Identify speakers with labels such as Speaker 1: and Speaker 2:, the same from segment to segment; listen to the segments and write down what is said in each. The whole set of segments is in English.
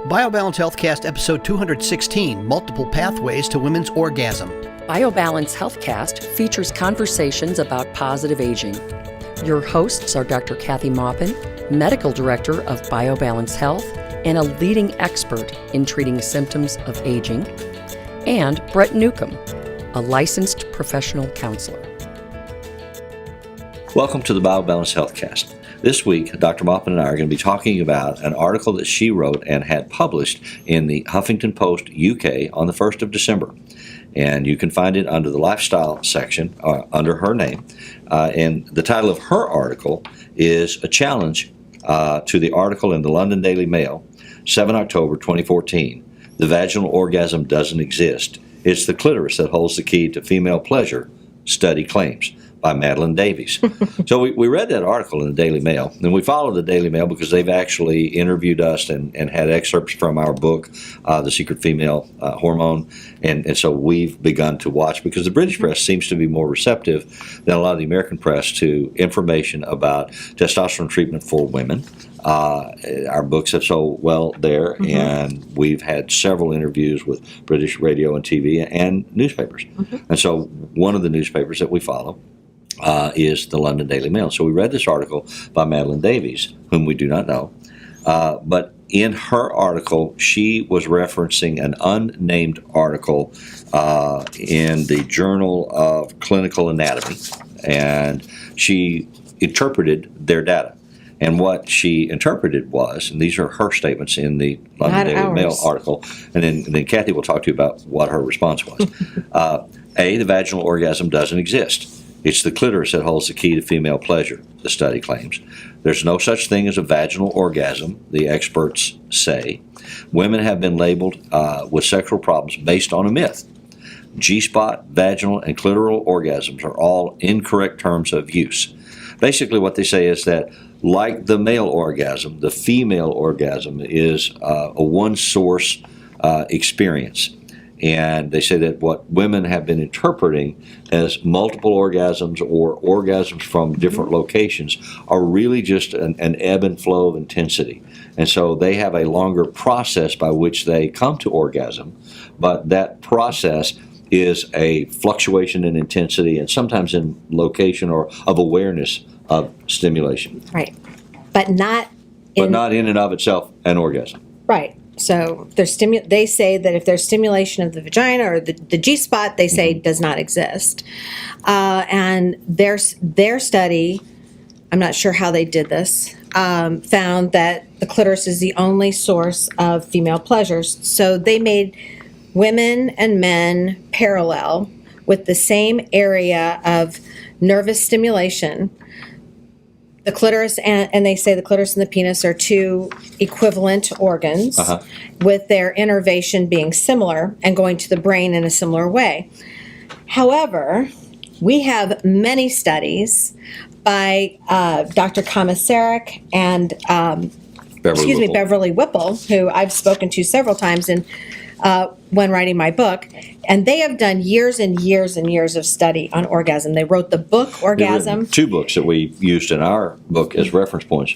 Speaker 1: BioBalance Healthcast episode 216, Multiple Pathways to Women's Orgasm.
Speaker 2: BioBalance Healthcast features conversations about positive aging. Your hosts are Dr. Kathy Maupin, Medical Director of BioBalance Health and a leading expert in treating symptoms of aging, and Brett Newcomb, a licensed professional counselor.
Speaker 3: Welcome to the BioBalance Healthcast. This week, Dr. Maupin and I are going to be talking about an article that she wrote and had published in the Huffington Post UK on the 1st of December. And you can find it under the lifestyle section under her name. And the title of her article is A Challenge to the article in the London Daily Mail, 7 October 2014. The vaginal orgasm doesn't exist. It's the clitoris that holds the key to female pleasure, study claims, by Madeline Davies. So we read that article in the Daily Mail, and we followed the Daily Mail because they've actually interviewed us and had excerpts from our book, The Secret Female Hormone, and so we've begun to watch because the British press seems to be more receptive than a lot of the American press to information about testosterone treatment for women. Our books have sold well there, and we've had several interviews with British radio and TV and newspapers. And so one of the newspapers that we follow is the London Daily Mail. So we read this article by Madeline Davies, whom we do not know. But in her article, she was referencing an unnamed article in the Journal of Clinical Anatomy, and she interpreted their data. And what she interpreted was, and these are her statements in the London Daily Mail article, and then Kathy will talk to you about what her response was. A, the vaginal orgasm doesn't exist. It's the clitoris that holds the key to female pleasure, the study claims. There's no such thing as a vaginal orgasm, the experts say. Women have been labeled with sexual problems based on a myth. G-spot, vaginal, and clitoral orgasms are all incorrect terms of use. Basically what they say is that like the male orgasm, the female orgasm is a one-source experience. And they say that what women have been interpreting as multiple orgasms or orgasms from different locations are really just an ebb and flow of intensity. And so they have a longer process by which they come to orgasm, but that process is a fluctuation in intensity and sometimes in location or of awareness of stimulation.
Speaker 4: Right. But not
Speaker 3: in and of itself an orgasm.
Speaker 4: Right. So they say that if there's stimulation of the vagina or the G-spot, they say does not exist. And their study, I'm not sure how they did this, found that the clitoris is the only source of female pleasures. So they made women and men parallel with the same area of nervous stimulation. The clitoris, and they say the clitoris and the penis are two equivalent organs, with their innervation being similar and going to the brain in a similar way. However, we have many studies by Dr. Komisarek and Beverly Whipple, who I've spoken to several times when writing my book, and they have done years and years and years of study on orgasm. They wrote the book Orgasm.
Speaker 3: Two books that we used in our book as reference points,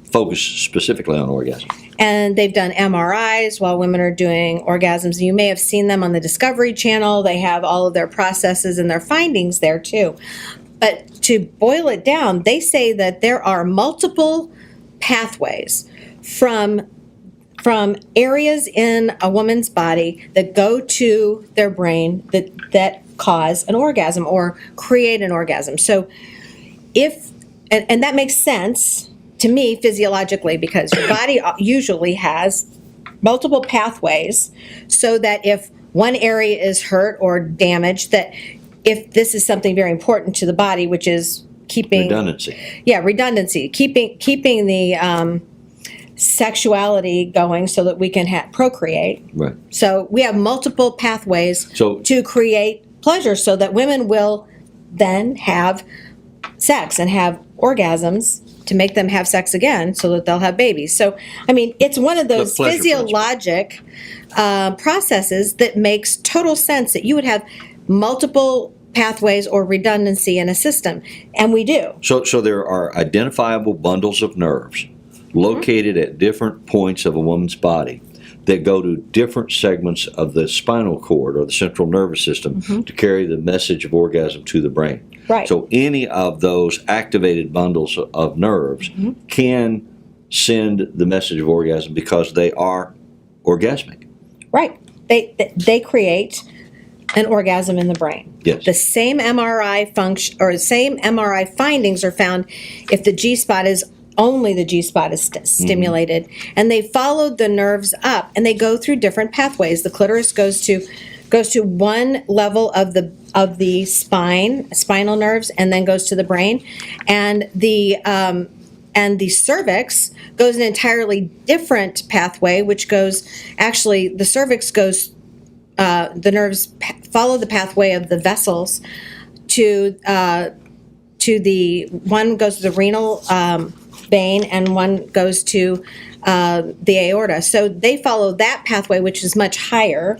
Speaker 3: focused specifically on orgasm.
Speaker 4: And they've done MRIs while women are doing orgasms. You may have seen them on the Discovery Channel. They have all of their processes and their findings there too. But to boil it down, they say that there are multiple pathways from areas in a woman's body that go to their brain that cause an orgasm or create an orgasm. So and that makes sense to me physiologically, because your body usually has multiple pathways, so that if one area is hurt or damaged, that if this is something very important to the body, which is keeping
Speaker 3: redundancy,
Speaker 4: keeping the sexuality going so that we can procreate.
Speaker 3: Right.
Speaker 4: So we have multiple pathways to create pleasure, so that women will then have sex and have orgasms to make them have sex again so that they'll have babies. So, I mean, it's one of those physiologic processes that makes total sense that you would have multiple pathways or redundancy in a system, and we do.
Speaker 3: So there are identifiable bundles of nerves located at different points of a woman's body that go to different segments of the spinal cord or the central nervous system to carry the message of orgasm to the brain.
Speaker 4: Right.
Speaker 3: So any of those activated bundles of nerves can send the message of orgasm because they are orgasmic.
Speaker 4: Right. They create an orgasm in the brain.
Speaker 3: Yes.
Speaker 4: The same MRI function or the same MRI findings are found if the G spot is only the G spot is stimulated, and they followed the nerves up, and they go through different pathways. The clitoris goes to one level of the spinal nerves, and then goes to the brain, and the cervix goes an entirely different pathway, which goes the cervix goes. The nerves follow the pathway of the vessels to the one goes to the renal vein, and one goes to the aorta. So they follow that pathway, which is much higher.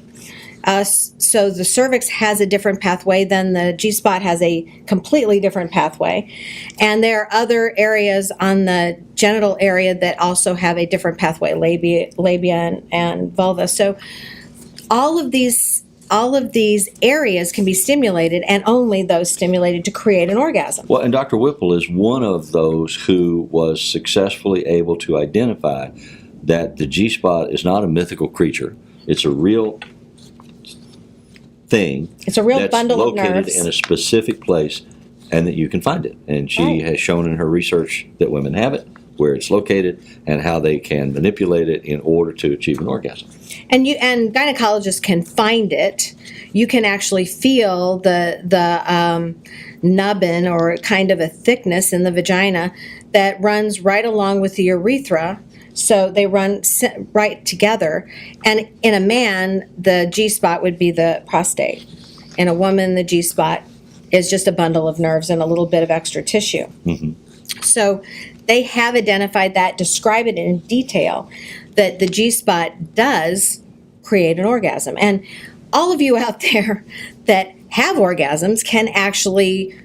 Speaker 4: So the cervix has a different pathway, then the G-spot has a completely different pathway. And there are other areas on the genital area that also have a different pathway, labia and vulva. So all of these areas can be stimulated, and only those stimulated, to create an orgasm.
Speaker 3: Well, and Dr. Whipple is one of those who was successfully able to identify that the G-spot is not a mythical creature. It's a real thing.
Speaker 4: It's a real bundle of nerves.
Speaker 3: That's located in a specific place, and that you can find it. And she has shown in her research that women have it, where it's located, and how they can manipulate it in order to achieve an orgasm.
Speaker 4: And gynecologists can find it. You can actually feel the nubbin, or kind of a thickness in the vagina that runs right along with the urethra. So they run right together. And in a man, the G-spot would be the prostate. In a woman, the G-spot is just a bundle of nerves and a little bit of extra tissue. So they have identified that, describe it in detail, that the G-spot does create an orgasm. And all of you out there that have orgasms can actually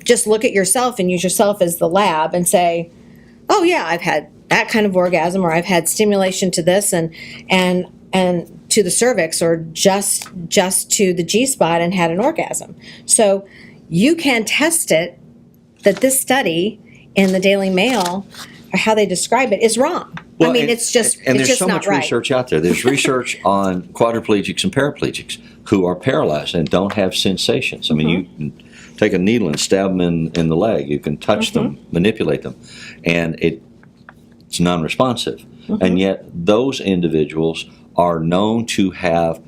Speaker 4: just look at yourself and use yourself as the lab and say, oh yeah, I've had that kind of orgasm, or I've had stimulation to this and to the cervix, or just to the G-spot, and had an orgasm. So you can test it, that this study in the Daily Mail, or how they describe it, is wrong.
Speaker 3: Well,
Speaker 4: I mean, it's just
Speaker 3: and
Speaker 4: it's
Speaker 3: there's
Speaker 4: just
Speaker 3: so
Speaker 4: not
Speaker 3: much
Speaker 4: right.
Speaker 3: research out there. There's research on quadriplegics and paraplegics who are paralyzed and don't have sensations. I mean, you can take a needle and stab them in the leg. You can touch them, manipulate them, and it's non-responsive. And yet those individuals are known to have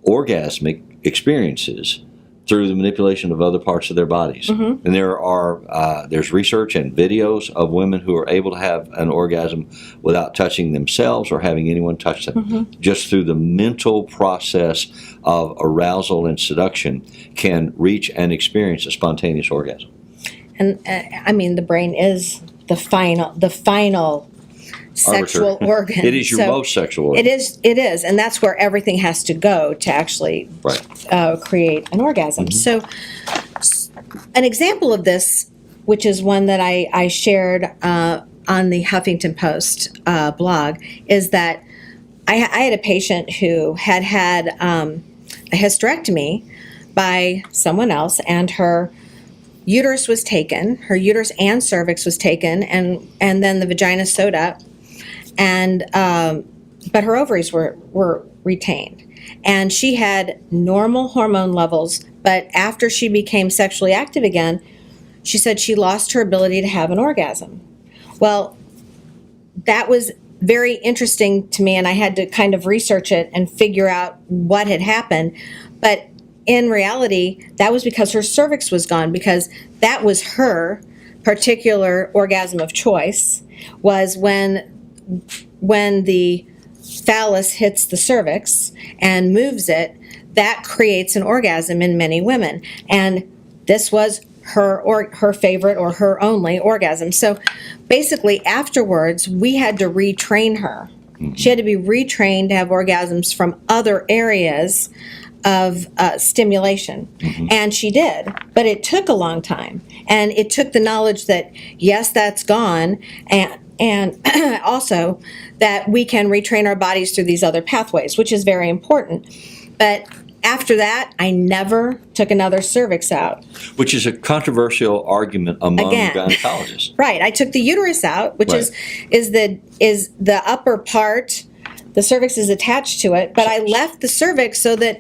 Speaker 3: orgasmic experiences through the manipulation of other parts of their bodies. And there's research and videos of women who are able to have an orgasm without touching themselves or having anyone touch them. Just through the mental process of arousal and seduction can reach and experience a spontaneous orgasm.
Speaker 4: And I mean, the brain is the final sexual organ.
Speaker 3: It is your most sexual organ.
Speaker 4: It is, and that's where everything has to go to actually create an orgasm. So, an example of this, which is one that I shared on the Huffington Post blog, is that I had a patient who had a hysterectomy by someone else, and her uterus was taken. Her uterus and cervix was taken, and then the vagina sewed up. And but her ovaries were retained, and she had normal hormone levels. But after she became sexually active again, she said she lost her ability to have an orgasm. Well, that was very interesting to me, and I had to kind of research it and figure out what had happened. But in reality, that was because her cervix was gone, because that was her particular orgasm of choice, was when the phallus hits the cervix and moves it. That creates an orgasm in many women. And this was her favorite, or her only orgasm. So basically afterwards, we had to retrain her. She had to be retrained to have orgasms from other areas stimulation. And she did, but it took a long time. And it took the knowledge that, yes, that's gone, and also that we can retrain our bodies through these other pathways, which is very important. But after that, I never took another cervix out.
Speaker 3: Which is a controversial argument among gynecologists.
Speaker 4: Right. I took the uterus out, which
Speaker 3: Right.
Speaker 4: is the upper part. The cervix is attached to it, but I left the cervix so that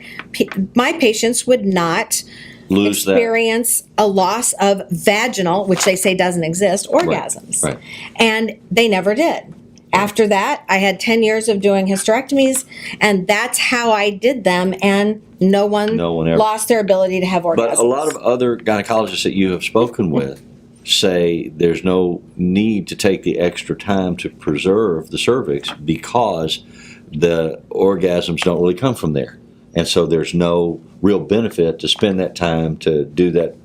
Speaker 4: my patients would not
Speaker 3: Lose that.
Speaker 4: experience a loss of vaginal, which they say doesn't exist, orgasms.
Speaker 3: Right.
Speaker 4: And they never did. After that, I had 10 years of doing hysterectomies, and that's how I did them, and no one
Speaker 3: ever
Speaker 4: lost their ability to have orgasms.
Speaker 3: But a lot of other gynecologists that you have spoken with say there's no need to take the extra time to preserve the cervix because the orgasms don't really come from there. And so there's no real benefit to spend that time to do that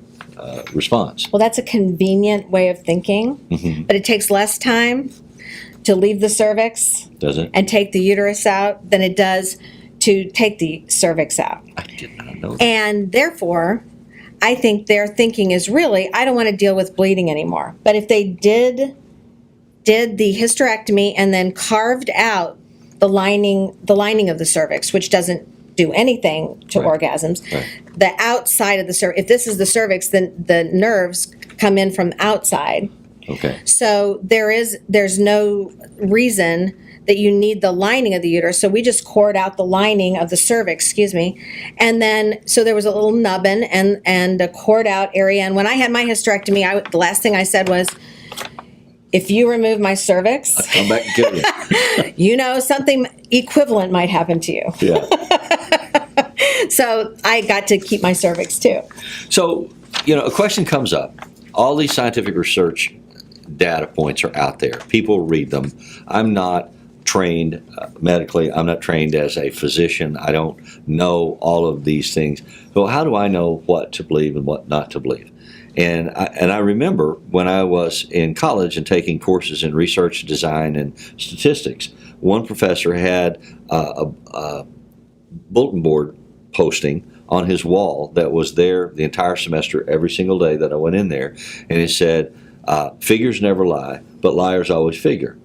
Speaker 3: response.
Speaker 4: Well, that's a convenient way of thinking, but it takes less time to leave the cervix
Speaker 3: Does it?
Speaker 4: and take the uterus out than it does to take the cervix out.
Speaker 3: I did not know that.
Speaker 4: And therefore, I think their thinking is really, I don't want to deal with bleeding anymore. But if they did the hysterectomy and then carved out the lining of the cervix, which doesn't do anything to
Speaker 3: Right.
Speaker 4: orgasms,
Speaker 3: Right.
Speaker 4: the outside of the cervix, if this is the cervix, then the nerves come in from outside.
Speaker 3: Okay.
Speaker 4: So there's no reason that you need the lining of the uterus. So we just cored out the lining of the cervix, and then so there was a little nubbin and a cored out area. And when I had my hysterectomy, the last thing I said was, if you remove my cervix,
Speaker 3: I'll come back and kill you.
Speaker 4: Something equivalent might happen to you.
Speaker 3: Yeah.
Speaker 4: So I got to keep my cervix too.
Speaker 3: So, a question comes up. All these scientific research data points are out there. People read them. I'm not trained medically. I'm not trained as a physician. I don't know all of these things. So how do I know what to believe and what not to believe? And I remember when I was in college and taking courses in research, design, and statistics, one professor had a bulletin board posting on his wall that was there the entire semester, every single day that I went in there, and it said, figures never lie, but liars always figure.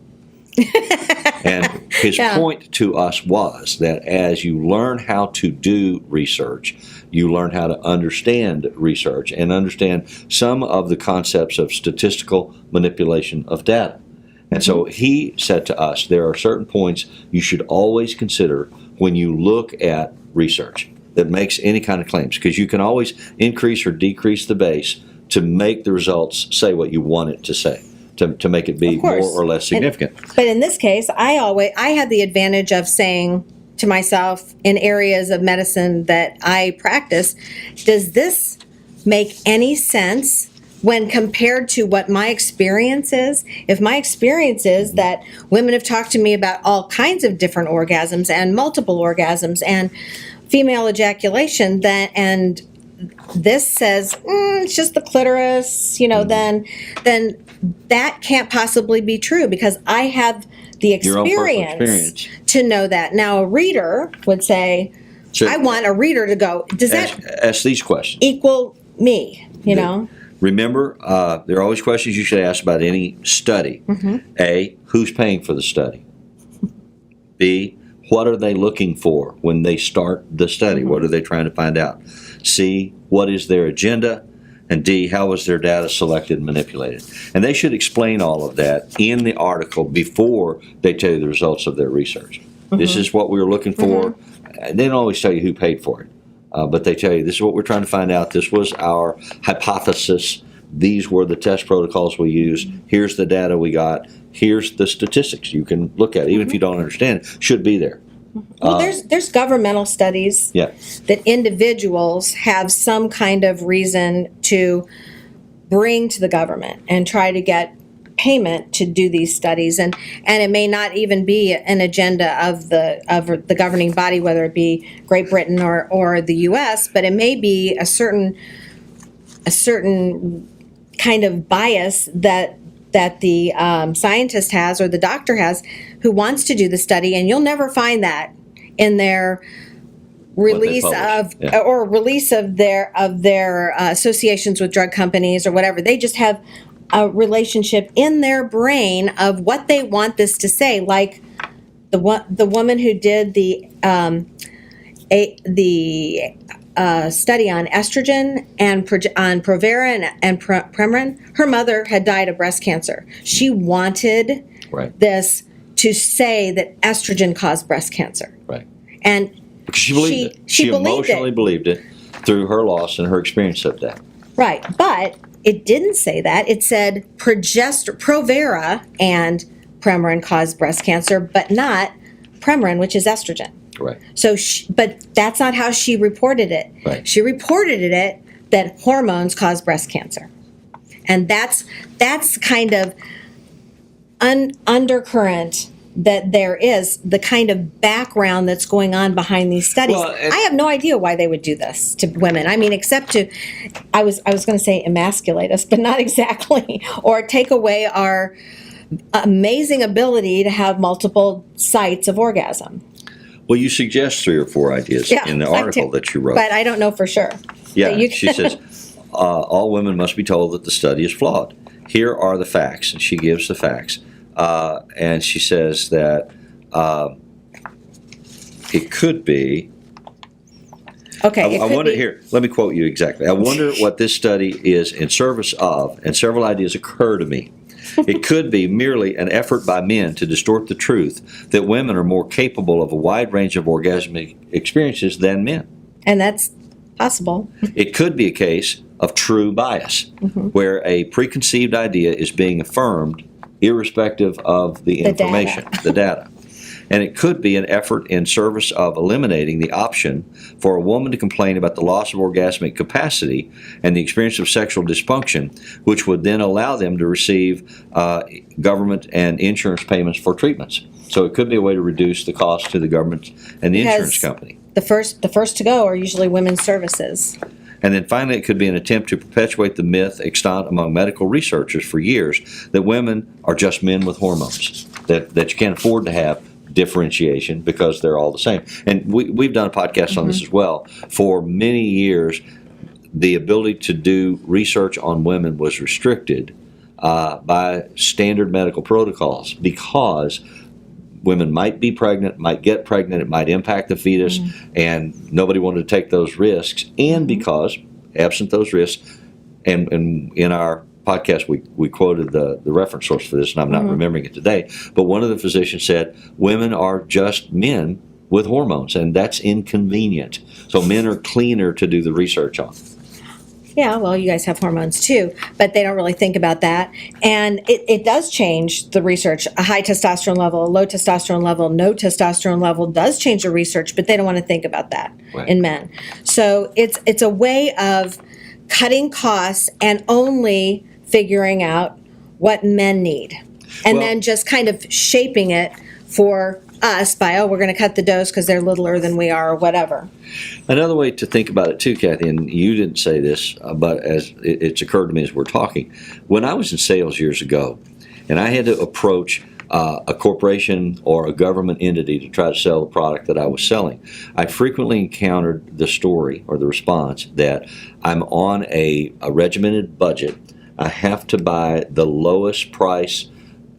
Speaker 3: And his point to us was that as you learn how to do research, you learn how to understand research and understand some of the concepts of statistical manipulation of data. And so he said to us, there are certain points you should always consider when you look at research that makes any kind of claims, because you can always increase or decrease the base to make the results say what you want it to say, to make it be more or less significant.
Speaker 4: But in this case, I had the advantage of saying to myself, in areas of medicine that I practice, does this make any sense when compared to what my experience is? If my experience is that women have talked to me about all kinds of different orgasms and multiple orgasms and female ejaculation, and this says it's just the clitoris, then that can't possibly be true, because I have the
Speaker 3: Your own personal
Speaker 4: experience to know that. Now, a reader would say, I want a reader to go, does that
Speaker 3: ask these questions.
Speaker 4: equal me,
Speaker 3: Remember, there are always questions you should ask about any study. A, who's paying for the study? B, what are they looking for when they start the study? What are they trying to find out? C, what is their agenda? And D, how was their data selected and manipulated? And they should explain all of that in the article before they tell you the results of their research. This is what we were looking for. And they don't always tell you who paid for it. But they tell you, this is what we're trying to find out. This was our hypothesis. These were the test protocols we used. Here's the data we got. Here's the statistics you can look at. Even if you don't understand it, should be there.
Speaker 4: Well, there's governmental studies that individuals have some kind of reason to bring to the government and try to get payment to do these studies, and it may not even be an agenda of the governing body, whether it be Great Britain or the U.S., but it may be a certain kind of bias that the scientist has or the doctor has who wants to do the study, and you'll never find that in their release
Speaker 3: publish.
Speaker 4: of
Speaker 3: Yeah.
Speaker 4: or release of their associations with drug companies or whatever. They just have a relationship in their brain of what they want this to say. Like the woman who did the study on estrogen and on Provera and Premarin, her mother had died of breast cancer. She wanted this to say that estrogen caused breast cancer.
Speaker 3: Right.
Speaker 4: And
Speaker 3: because she believed it. She emotionally believed it through her loss and her experience of that.
Speaker 4: Right. But it didn't say that. It said Provera and Premarin caused breast cancer, but not Premarin, which is estrogen.
Speaker 3: Right.
Speaker 4: So, but that's not how she reported it.
Speaker 3: Right.
Speaker 4: She reported it that hormones cause breast cancer, and that's kind of undercurrent that there is, the kind of background that's going on behind these studies.
Speaker 3: Well,
Speaker 4: I have no idea why they would do this to women. I mean, except to, I was going to say emasculate us, but not exactly, or take away our amazing ability to have multiple sites of orgasm.
Speaker 3: Well, you suggest 3 or 4 ideas in the article that you wrote.
Speaker 4: But I don't know for sure.
Speaker 3: Yeah, she says, all women must be told that the study is flawed. Here are the facts, and she gives the facts. And she says that it could be.
Speaker 4: Okay.
Speaker 3: I wonder, here, let me quote you exactly. I wonder what this study is in service of, and several ideas occur to me. It could be merely an effort by men to distort the truth that women are more capable of a wide range of orgasmic experiences than men.
Speaker 4: And that's possible.
Speaker 3: It could be a case of true bias, where a preconceived idea is being affirmed irrespective of the information, the data. And it could be an effort in service of eliminating the option for a woman to complain about the loss of orgasmic capacity and the experience of sexual dysfunction, which would then allow them to receive government and insurance payments for treatments. So it could be a way to reduce the cost to the government and the insurance company.
Speaker 4: The first to go are usually women's services.
Speaker 3: And then finally, it could be an attempt to perpetuate the myth extant among medical researchers for years that women are just men with hormones, that you can't afford to have differentiation because they're all the same. And we've done a podcast on this as well. For many years, the ability to do research on women was restricted by standard medical protocols because women might be pregnant, might get pregnant, it might impact the fetus, and nobody wanted to take those risks. And because, absent those risks, and in our podcast we quoted the reference source for this, and I'm not remembering it today, but one of the physicians said, women are just men with hormones, and that's inconvenient. So men are cleaner to do the research on.
Speaker 4: Yeah, well, you guys have hormones too, but they don't really think about that. And it does change the research. A high testosterone level, a low testosterone level, no testosterone level does change the research, but they don't want to think about that in men. So it's a way of cutting costs and only figuring out what men need. And then just kind of shaping it for us by, we're going to cut the dose because they're littler than we are or whatever.
Speaker 3: Another way to think about it too, Kathy, and you didn't say this, but as it's occurred to me as we're talking, when I was in sales years ago and I had to approach a corporation or a government entity to try to sell the product that I was selling, I frequently encountered the story or the response that I'm on a regimented budget. I have to buy the lowest price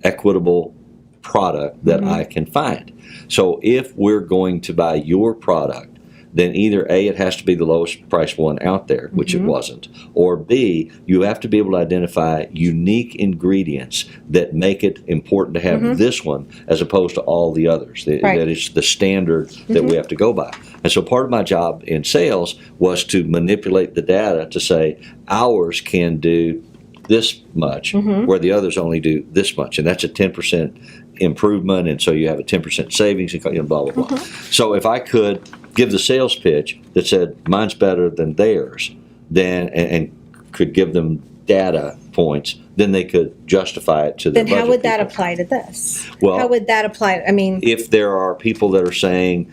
Speaker 3: equitable product that I can find. So if we're going to buy your product, then either A, it has to be the lowest priced one out there, which it wasn't, or B, you have to be able to identify unique ingredients that make it important to have this one as opposed to all the others. That is the standard that we have to go by. And so part of my job in sales was to manipulate the data to say ours can do this much, where the others only do this much, and that's a 10% improvement, and so you have a 10% savings, and blah, blah, blah. So if I could give the sales pitch that said mine's better than theirs, then and could give them data points, then they could justify it to their budget.
Speaker 4: Then how would that
Speaker 3: people.
Speaker 4: apply to this?
Speaker 3: Well,
Speaker 4: how would that apply? I mean,
Speaker 3: if there are people that are saying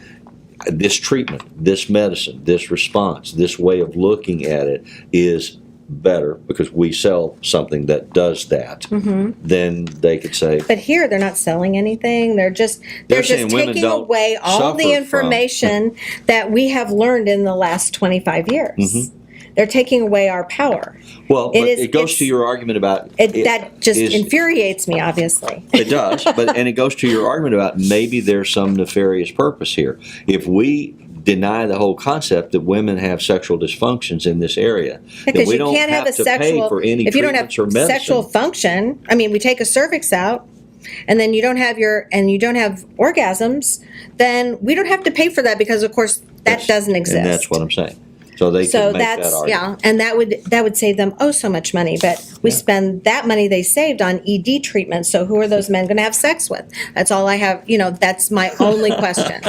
Speaker 3: this treatment, this medicine, this response, this way of looking at it is better because we sell something that does that, then they could say,
Speaker 4: But here, they're not selling anything. They're just
Speaker 3: saying women
Speaker 4: taking
Speaker 3: don't
Speaker 4: away all
Speaker 3: suffer
Speaker 4: the information that we have learned in the last 25 years. They're taking away our power.
Speaker 3: well, but it goes
Speaker 4: it's-
Speaker 3: to your argument about
Speaker 4: That just
Speaker 3: is-
Speaker 4: infuriates me, obviously.
Speaker 3: It does, and it goes to your argument about maybe there's some nefarious purpose here. If we deny the whole concept that women have sexual dysfunctions in this area, then
Speaker 4: Because
Speaker 3: we
Speaker 4: you
Speaker 3: don't
Speaker 4: can't have a
Speaker 3: to
Speaker 4: sexual.
Speaker 3: pay for any
Speaker 4: if you don't have
Speaker 3: treatments or medicine.
Speaker 4: sexual function, I mean, we take a cervix out, and then you don't have orgasms, then we don't have to pay for that because, of course, that
Speaker 3: Yes,
Speaker 4: doesn't exist.
Speaker 3: And that's what I'm saying. So they
Speaker 4: So
Speaker 3: can make that
Speaker 4: that's
Speaker 3: argument.
Speaker 4: and that would save them so much money. But we spend that money they saved on ED treatment. So who are those men going to have sex with? That's all I have. That's my only question.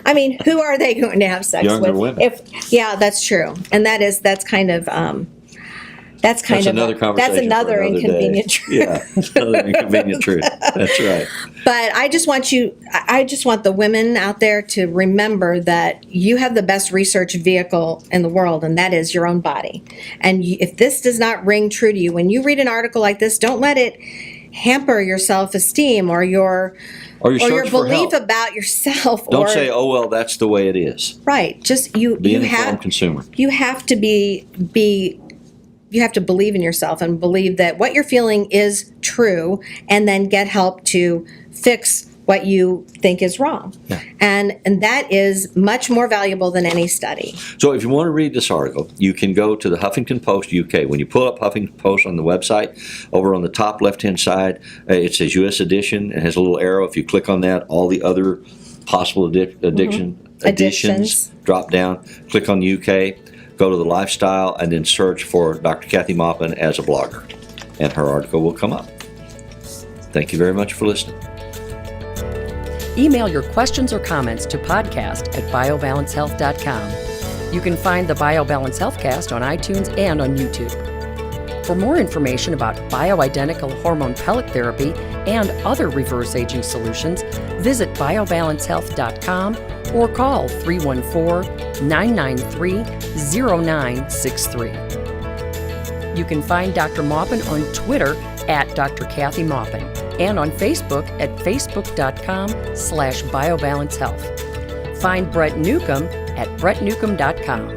Speaker 4: I mean, who are they going to have sex
Speaker 3: Younger
Speaker 4: with?
Speaker 3: women.
Speaker 4: That's true, and that's kind of. That's
Speaker 3: another conversation.
Speaker 4: That's another
Speaker 3: for another
Speaker 4: inconvenient
Speaker 3: day.
Speaker 4: truth.
Speaker 3: Yeah, another inconvenient truth. That's right.
Speaker 4: But I just want the women out there to remember that you have the best research vehicle in the world, and that is your own body. And if this does not ring true to you, when you read an article like this, don't let it hamper your self-esteem or your
Speaker 3: search for
Speaker 4: belief
Speaker 3: help.
Speaker 4: about yourself.
Speaker 3: Don't say, "Oh well, that's the way it is."
Speaker 4: Right. Just
Speaker 3: Be an informed
Speaker 4: have
Speaker 3: consumer.
Speaker 4: you have to you have to believe in yourself and believe that what you're feeling is true, and then get help to fix what you think is wrong.
Speaker 3: Yeah.
Speaker 4: And that is much more valuable than any study.
Speaker 3: So if you want to read this article, you can go to the Huffington Post UK. When you pull up Huffington Post on the website, over on the top left-hand side, it says U.S. edition. It has a little arrow. If you click on that, all the other possible editions drop down. Click on the UK, go to the lifestyle, and then search for Dr. Kathy Maupin as a blogger. And her article will come up. Thank you very much for listening.
Speaker 2: Email your questions or comments to podcast@biobalancehealth.com. You can find the BioBalance Healthcast on iTunes and on YouTube. For more information about bioidentical hormone pellet therapy and other reverse aging solutions, visit biobalancehealth.com or call 314-993-0963. You can find Dr. Maupin on Twitter @Dr. Kathy Maupin and on Facebook at facebook.com/biobalancehealth. Find Brett Newcomb at brettnewcomb.com.